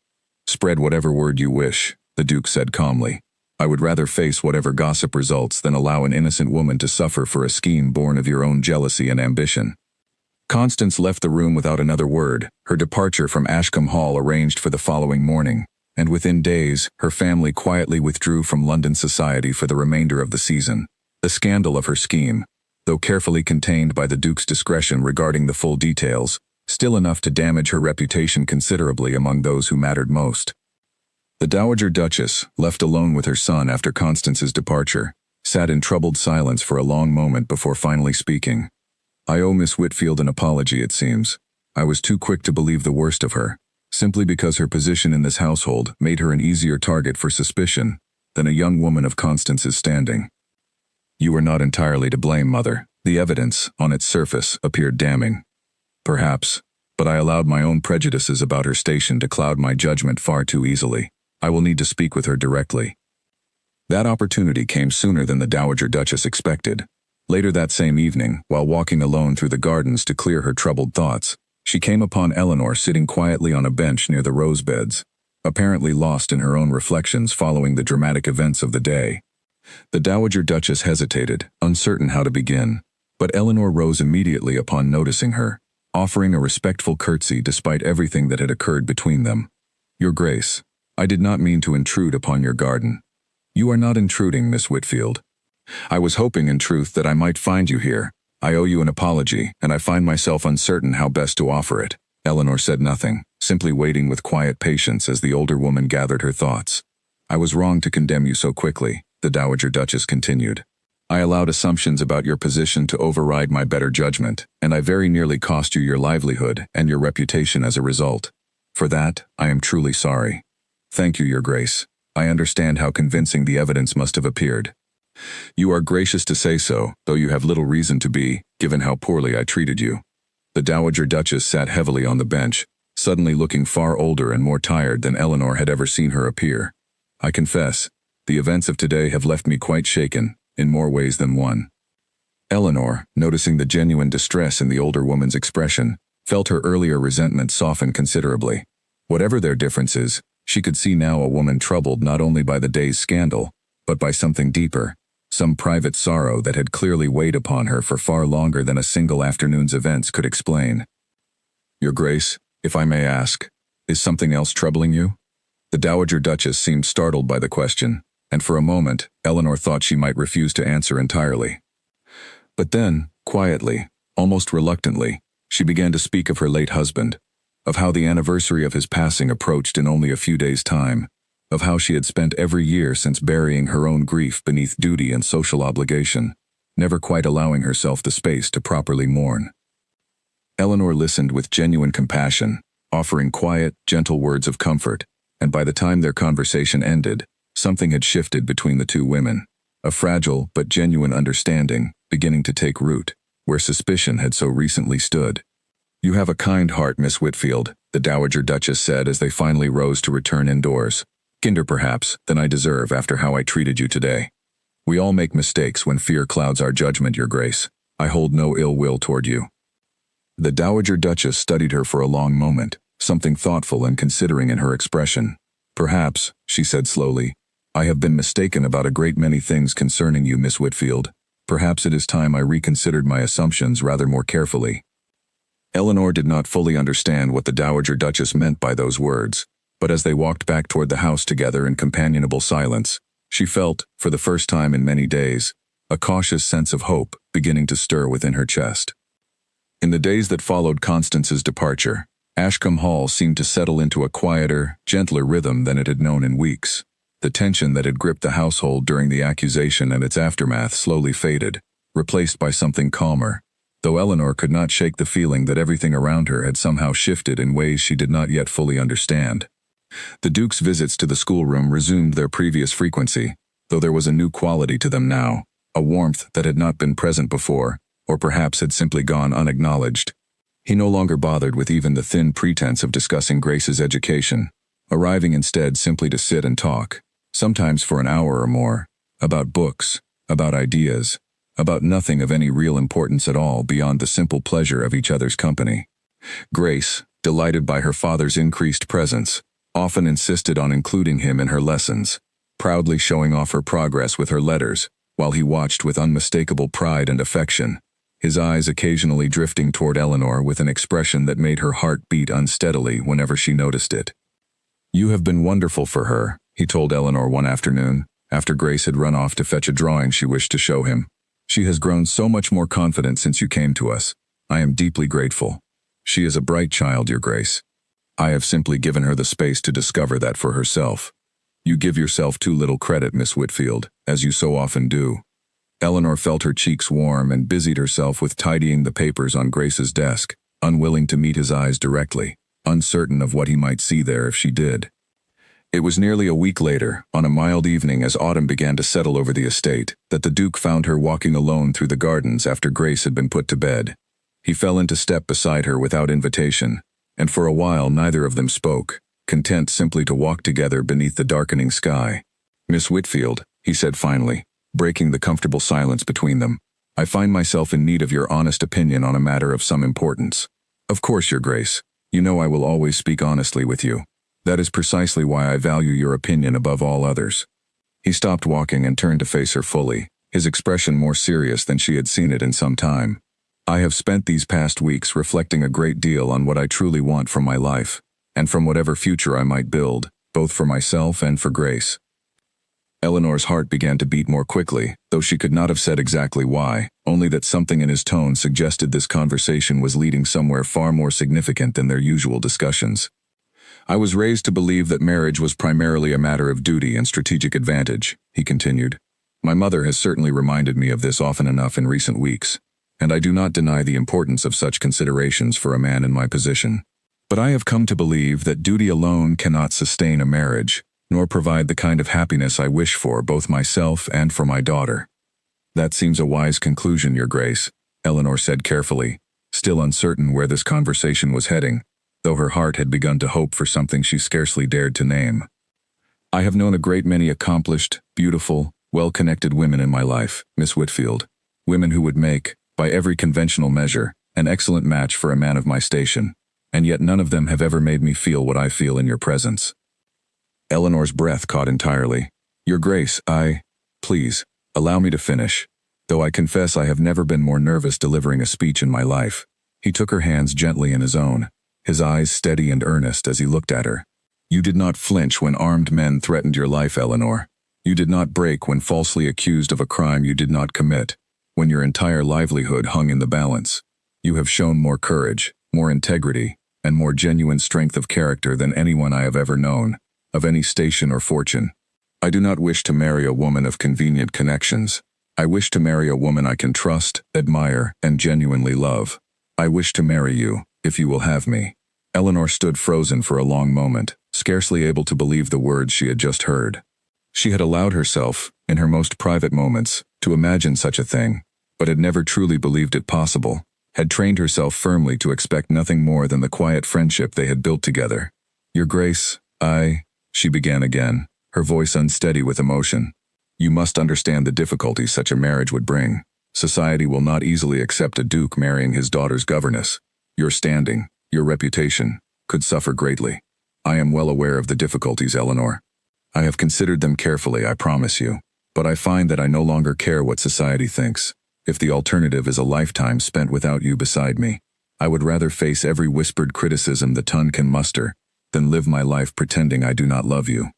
Spread whatever word you wish, the Duke said calmly. I would rather face whatever gossip results than allow an innocent woman to suffer for a scheme born of your own jealousy and ambition. Constance left the room without another word, her departure from Ashcombe Hall arranged for the following morning, and within days, her family quietly withdrew from London society for the remainder of the season. The scandal of her scheme, though carefully contained by the Duke's discretion regarding the full details, still enough to damage her reputation considerably among those who mattered most. The Dowager Duchess, left alone with her son after Constance's departure, sat in troubled silence for a long moment before finally speaking. I owe Miss Whitfield an apology, it seems. I was too quick to believe the worst of her, simply because her position in this household made her an easier target for suspicion than a young woman of Constance's standing. You were not entirely to blame, Mother. The evidence, on its surface, appeared damning. Perhaps, but I allowed my own prejudices about her station to cloud my judgment far too easily. I will need to speak with her directly. That opportunity came sooner than the Dowager Duchess expected. Later that same evening, while walking alone through the gardens to clear her troubled thoughts, she came upon Eleanor sitting quietly on a bench near the rose beds, apparently lost in her own reflections following the dramatic events of the day. The Dowager Duchess hesitated, uncertain how to begin, but Eleanor rose immediately upon noticing her, offering a respectful curtsy despite everything that had occurred between them. Your Grace, I did not mean to intrude upon your garden. You are not intruding, Miss Whitfield. I was hoping, in truth, that I might find you here. I owe you an apology, and I find myself uncertain how best to offer it. Eleanor said nothing, simply waiting with quiet patience as the older woman gathered her thoughts. I was wrong to condemn you so quickly, the Dowager Duchess continued. I allowed assumptions about your position to override my better judgment, and I very nearly cost you your livelihood and your reputation as a result. For that, I am truly sorry. Thank you, Your Grace. I understand how convincing the evidence must have appeared. You are gracious to say so, though you have little reason to be, given how poorly I treated you. The Dowager Duchess sat heavily on the bench, suddenly looking far older and more tired than Eleanor had ever seen her appear. I confess, the events of today have left me quite shaken, in more ways than one. Eleanor, noticing the genuine distress in the older woman's expression, felt her earlier resentment soften considerably. Whatever their differences, she could see now a woman troubled not only by the day's scandal, but by something deeper, some private sorrow that had clearly weighed upon her for far longer than a single afternoon's events could explain. Your Grace, if I may ask, is something else troubling you? The Dowager Duchess seemed startled by the question, and for a moment, Eleanor thought she might refuse to answer entirely. But then, quietly, almost reluctantly, she began to speak of her late husband, of how the anniversary of his passing approached in only a few days' time, of how she had spent every year since burying her own grief beneath duty and social obligation, never quite allowing herself the space to properly mourn. Eleanor listened with genuine compassion, offering quiet, gentle words of comfort, and by the time their conversation ended, something had shifted between the two women, a fragile but genuine understanding beginning to take root, where suspicion had so recently stood. You have a kind heart, Miss Whitfield, the Dowager Duchess said as they finally rose to return indoors. Kinder, perhaps, than I deserve after how I treated you today. We all make mistakes when fear clouds our judgment, Your Grace. I hold no ill will toward you. The Dowager Duchess studied her for a long moment, something thoughtful and considering in her expression. Perhaps, she said slowly, I have been mistaken about a great many things concerning you, Miss Whitfield. Perhaps it is time I reconsidered my assumptions rather more carefully. Eleanor did not fully understand what the Dowager Duchess meant by those words, but as they walked back toward the house together in companionable silence, she felt, for the first time in many days, a cautious sense of hope beginning to stir within her chest. In the days that followed Constance's departure, Ashcombe Hall seemed to settle into a quieter, gentler rhythm than it had known in weeks. The tension that had gripped the household during the accusation and its aftermath slowly faded, replaced by something calmer, though Eleanor could not shake the feeling that everything around her had somehow shifted in ways she did not yet fully understand. The Duke's visits to the schoolroom resumed their previous frequency, though there was a new quality to them now, a warmth that had not been present before, or perhaps had simply gone unacknowledged. He no longer bothered with even the thin pretense of discussing Grace's education, arriving instead simply to sit and talk, sometimes for an hour or more, about books, about ideas, about nothing of any real importance at all beyond the simple pleasure of each other's company. Grace, delighted by her father's increased presence, often insisted on including him in her lessons, proudly showing off her progress with her letters, while he watched with unmistakable pride and affection, his eyes occasionally drifting toward Eleanor with an expression that made her heart beat unsteadily whenever she noticed it. You have been wonderful for her, he told Eleanor one afternoon, after Grace had run off to fetch a drawing she wished to show him. She has grown so much more confident since you came to us. I am deeply grateful. She is a bright child, Your Grace. I have simply given her the space to discover that for herself. You give yourself too little credit, Miss Whitfield, as you so often do. Eleanor felt her cheeks warm and busied herself with tidying the papers on Grace's desk, unwilling to meet his eyes directly, uncertain of what he might see there if she did. It was nearly a week later, on a mild evening as autumn began to settle over the estate, that the Duke found her walking alone through the gardens after Grace had been put to bed. He fell into step beside her without invitation, and for a while neither of them spoke, content simply to walk together beneath the darkening sky. "Miss Whitfield," he said finally, breaking the comfortable silence between them, "I find myself in need of your honest opinion on a matter of some importance." "Of course, Your Grace. You know I will always speak honestly with you. That is precisely why I value your opinion above all others." He stopped walking and turned to face her fully, his expression more serious than she had seen it in some time. "I have spent these past weeks reflecting a great deal on what I truly want from my life, and from whatever future I might build, both for myself and for Grace." Eleanor's heart began to beat more quickly, though she could not have said exactly why, only that something in his tone suggested this conversation was leading somewhere far more significant than their usual discussions. "I was raised to believe that marriage was primarily a matter of duty and strategic advantage," he continued. "My mother has certainly reminded me of this often enough in recent weeks, and I do not deny the importance of such considerations for a man in my position. But I have come to believe that duty alone cannot sustain a marriage, nor provide the kind of happiness I wish for both myself and for my daughter." "That seems a wise conclusion, Your Grace," Eleanor said carefully, still uncertain where this conversation was heading, though her heart had begun to hope for something she scarcely dared to name. "I have known a great many accomplished, beautiful, well-connected women in my life, Miss Whitfield, women who would make, by every conventional measure, an excellent match for a man of my station, and yet none of them have ever made me feel what I feel in your presence." Eleanor's breath caught entirely. "Your Grace, please, allow me to finish, though I confess I have never been more nervous delivering a speech in my life." He took her hands gently in his own, his eyes steady and earnest as he looked at her. "You did not flinch when armed men threatened your life, Eleanor. You did not break when falsely accused of a crime you did not commit, when your entire livelihood hung in the balance. You have shown more courage, more integrity, and more genuine strength of character than anyone I have ever known, of any station or fortune. I do not wish to marry a woman of convenient connections. I wish to marry a woman I can trust, admire, and genuinely love. I wish to marry you, if you will have me." Eleanor stood frozen for a long moment, scarcely able to believe the words she had just heard. She had allowed herself, in her most private moments, to imagine such a thing, but had never truly believed it possible, had trained herself firmly to expect nothing more than the quiet friendship they had built together. "Your Grace, she began again, her voice unsteady with emotion. "You must understand the difficulties such a marriage would bring. Society will not easily accept a duke marrying his daughter's governess. Your standing, your reputation, could suffer greatly. I am well aware of the difficulties, Eleanor. I have considered them carefully, I promise you, but I find that I no longer care what society thinks. If the alternative is a lifetime spent without you beside me, I would rather face every whispered criticism the tongue can muster than live my life pretending I do not love you."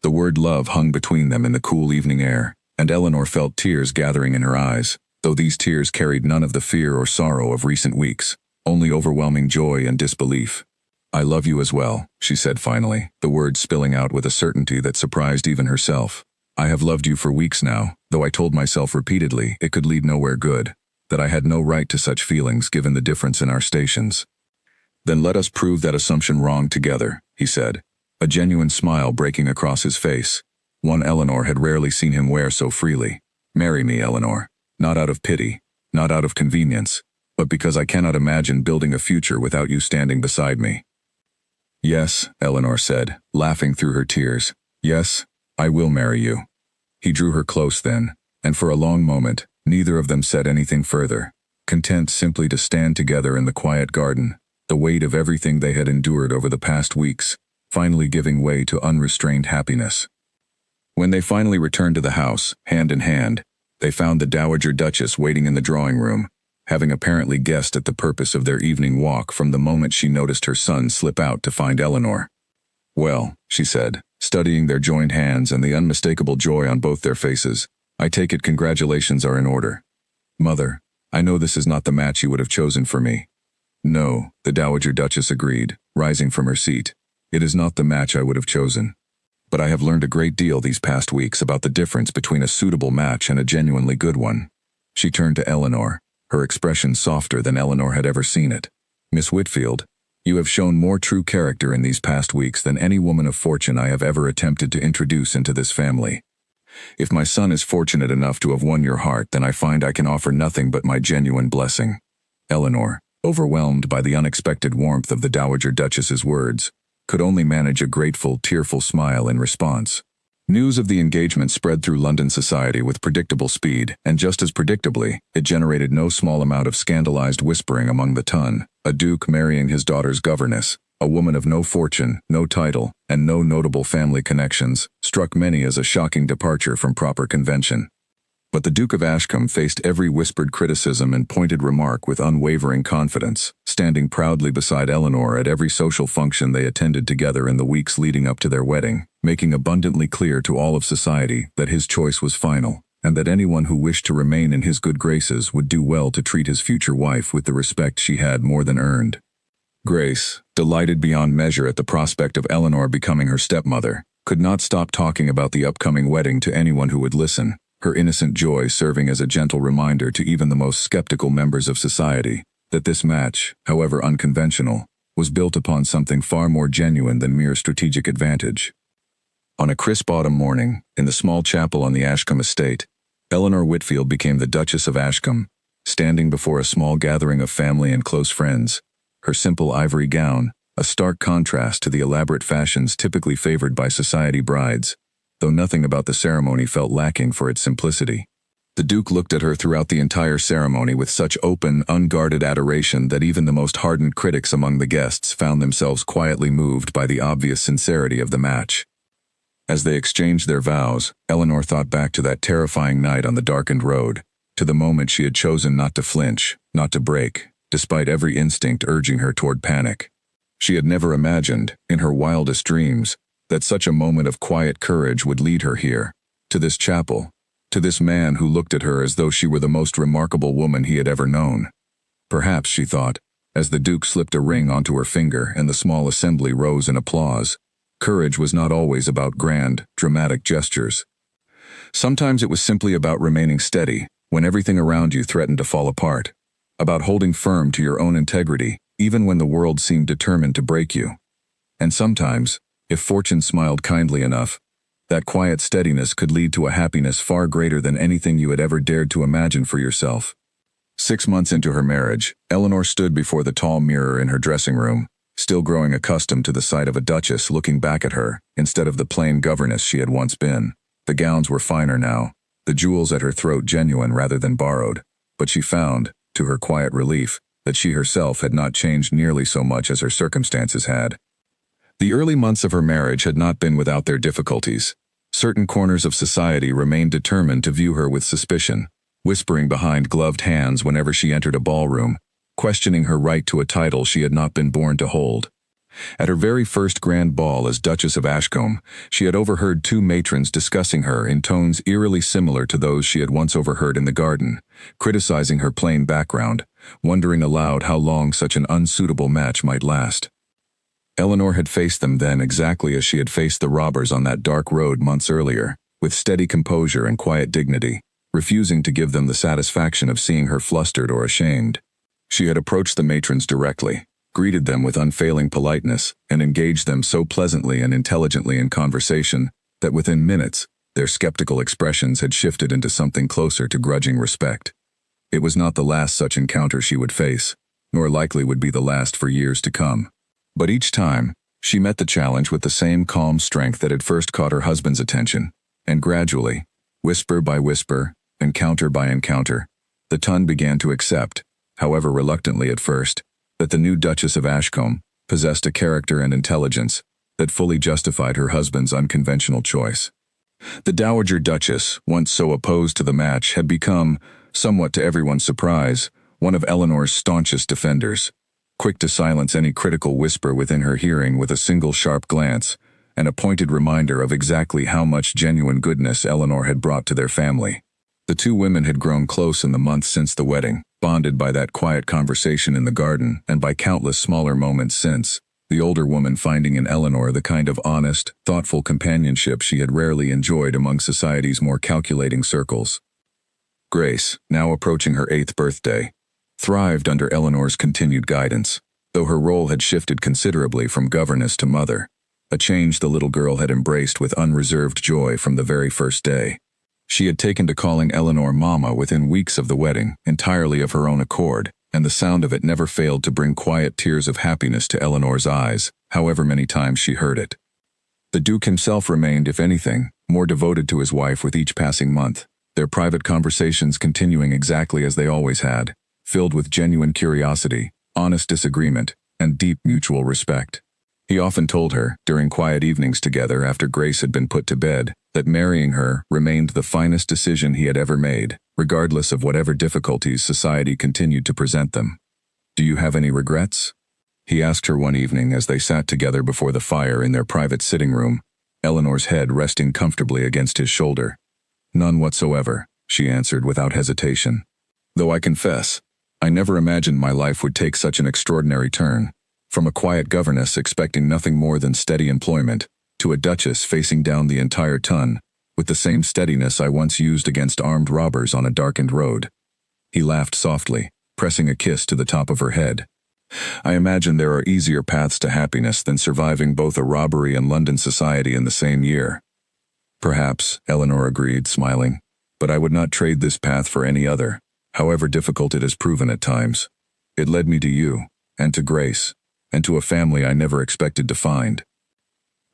The word love hung between them in the cool evening air, and Eleanor felt tears gathering in her eyes, though these tears carried none of the fear or sorrow of recent weeks, only overwhelming joy and disbelief. "I love you as well," she said finally, the words spilling out with a certainty that surprised even herself. "I have loved you for weeks now, though I told myself repeatedly it could lead nowhere good, that I had no right to such feelings given the difference in our stations." "Then let us prove that assumption wrong together," he said, a genuine smile breaking across his face, one Eleanor had rarely seen him wear so freely. "Marry me, Eleanor, not out of pity, not out of convenience, but because I cannot imagine building a future without you standing beside me." "Yes," Eleanor said, laughing through her tears. "Yes, I will marry you." He drew her close then, and for a long moment, neither of them said anything further, content simply to stand together in the quiet garden, the weight of everything they had endured over the past weeks, finally giving way to unrestrained happiness. When they finally returned to the house, hand in hand, they found the Dowager Duchess waiting in the drawing room, having apparently guessed at the purpose of their evening walk from the moment she noticed her son slip out to find Eleanor. "Well," she said, studying their joined hands and the unmistakable joy on both their faces, "I take it congratulations are in order. Mother, I know this is not the match you would have chosen for me." "No," the Dowager Duchess agreed, rising from her seat. "It is not the match I would have chosen. But I have learned a great deal these past weeks about the difference between a suitable match and a genuinely good one." She turned to Eleanor, her expression softer than Eleanor had ever seen it. Miss Whitfield, you have shown more true character in these past weeks than any woman of fortune I have ever attempted to introduce into this family. If my son is fortunate enough to have won your heart, then I find I can offer nothing but my genuine blessing. Eleanor, overwhelmed by the unexpected warmth of the Dowager Duchess's words, could only manage a grateful, tearful smile in response. News of the engagement spread through London society with predictable speed, and just as predictably, it generated no small amount of scandalized whispering among the ton. A duke marrying his daughter's governess, a woman of no fortune, no title, and no notable family connections, struck many as a shocking departure from proper convention. But the Duke of Ashcombe faced every whispered criticism and pointed remark with unwavering confidence, standing proudly beside Eleanor at every social function they attended together in the weeks leading up to their wedding, making abundantly clear to all of society that his choice was final, and that anyone who wished to remain in his good graces would do well to treat his future wife with the respect she had more than earned. Grace, delighted beyond measure at the prospect of Eleanor becoming her stepmother, could not stop talking about the upcoming wedding to anyone who would listen, her innocent joy serving as a gentle reminder to even the most skeptical members of society that this match, however unconventional, was built upon something far more genuine than mere strategic advantage. On a crisp autumn morning, in the small chapel on the Ashcombe estate, Eleanor Whitfield became the Duchess of Ashcombe, standing before a small gathering of family and close friends, her simple ivory gown, a stark contrast to the elaborate fashions typically favored by society brides, though nothing about the ceremony felt lacking for its simplicity. The Duke looked at her throughout the entire ceremony with such open, unguarded adoration that even the most hardened critics among the guests found themselves quietly moved by the obvious sincerity of the match. As they exchanged their vows, Eleanor thought back to that terrifying night on the darkened road, to the moment she had chosen not to flinch, not to break, despite every instinct urging her toward panic. She had never imagined, in her wildest dreams, that such a moment of quiet courage would lead her here, to this chapel, to this man who looked at her as though she were the most remarkable woman he had ever known. Perhaps, she thought, as the Duke slipped a ring onto her finger and the small assembly rose in applause, courage was not always about grand, dramatic gestures. Sometimes it was simply about remaining steady when everything around you threatened to fall apart, about holding firm to your own integrity even when the world seemed determined to break you. And sometimes, if fortune smiled kindly enough, that quiet steadiness could lead to a happiness far greater than anything you had ever dared to imagine for yourself. 6 months into her marriage, Eleanor stood before the tall mirror in her dressing room, still growing accustomed to the sight of a duchess looking back at her instead of the plain governess she had once been. The gowns were finer now, the jewels at her throat genuine rather than borrowed, but she found, to her quiet relief, that she herself had not changed nearly so much as her circumstances had. The early months of her marriage had not been without their difficulties. Certain corners of society remained determined to view her with suspicion, whispering behind gloved hands whenever she entered a ballroom, questioning her right to a title she had not been born to hold. At her very first grand ball as Duchess of Ashcombe, she had overheard 2 matrons discussing her in tones eerily similar to those she had once overheard in the garden, criticizing her plain background, wondering aloud how long such an unsuitable match might last. Eleanor had faced them then exactly as she had faced the robbers on that dark road months earlier, with steady composure and quiet dignity, refusing to give them the satisfaction of seeing her flustered or ashamed. She had approached the matrons directly, greeted them with unfailing politeness, and engaged them so pleasantly and intelligently in conversation that within minutes, their skeptical expressions had shifted into something closer to grudging respect. It was not the last such encounter she would face, nor likely would be the last for years to come. But each time, she met the challenge with the same calm strength that had first caught her husband's attention, and gradually, whisper by whisper, encounter by encounter, the ton began to accept, however reluctantly at first, that the new Duchess of Ashcombe possessed a character and intelligence that fully justified her husband's unconventional choice. The Dowager Duchess, once so opposed to the match, had become, somewhat to everyone's surprise, one of Eleanor's staunchest defenders, quick to silence any critical whisper within her hearing with a single sharp glance, and a pointed reminder of exactly how much genuine goodness Eleanor had brought to their family. The 2 women had grown close in the months since the wedding, bonded by that quiet conversation in the garden and by countless smaller moments since, the older woman finding in Eleanor the kind of honest, thoughtful companionship she had rarely enjoyed among society's more calculating circles. Grace, now approaching her 8th birthday, thrived under Eleanor's continued guidance, though her role had shifted considerably from governess to mother, a change the little girl had embraced with unreserved joy from the very first day. She had taken to calling Eleanor Mama within weeks of the wedding, entirely of her own accord, and the sound of it never failed to bring quiet tears of happiness to Eleanor's eyes, however many times she heard it. The Duke himself remained, if anything, more devoted to his wife with each passing month, their private conversations continuing exactly as they always had, filled with genuine curiosity, honest disagreement, and deep mutual respect. He often told her, during quiet evenings together after Grace had been put to bed, that marrying her remained the finest decision he had ever made, regardless of whatever difficulties society continued to present them. "Do you have any regrets?" he asked her one evening as they sat together before the fire in their private sitting room, Eleanor's head resting comfortably against his shoulder. "None whatsoever," she answered without hesitation. "Though I confess, I never imagined my life would take such an extraordinary turn. From a quiet governess expecting nothing more than steady employment, to a duchess facing down the entire ton, with the same steadiness I once used against armed robbers on a darkened road." He laughed softly, pressing a kiss to the top of her head. "I imagine there are easier paths to happiness than surviving both a robbery and London society in the same year." "Perhaps," Eleanor agreed, smiling, "but I would not trade this path for any other, however difficult it has proven at times. It led me to you, and to Grace, and to a family I never expected to find."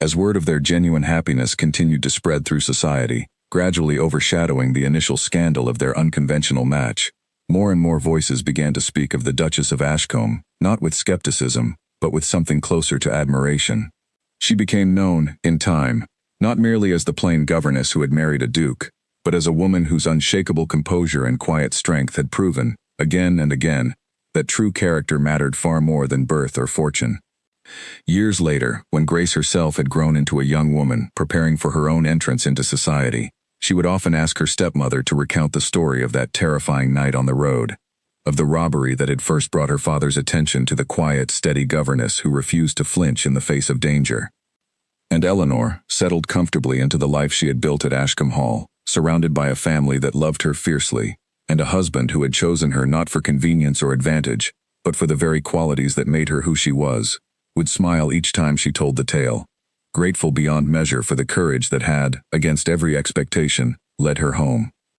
As word of their genuine happiness continued to spread through society, gradually overshadowing the initial scandal of their unconventional match, more and more voices began to speak of the Duchess of Ashcombe, not with skepticism, but with something closer to admiration. She became known, in time, not merely as the plain governess who had married a duke, but as a woman whose unshakable composure and quiet strength had proven, again and again, that true character mattered far more than birth or fortune. Years later, when Grace herself had grown into a young woman preparing for her own entrance into society, she would often ask her stepmother to recount the story of that terrifying night on the road, of the robbery that had first brought her father's attention to the quiet, steady governess who refused to flinch in the face of danger. And Eleanor, settled comfortably into the life she had built at Ashcombe Hall, surrounded by a family that loved her fiercely, and a husband who had chosen her not for convenience or advantage, but for the very qualities that made her who she was, would smile each time she told the tale, grateful beyond measure for the courage that had, against every expectation, led her home.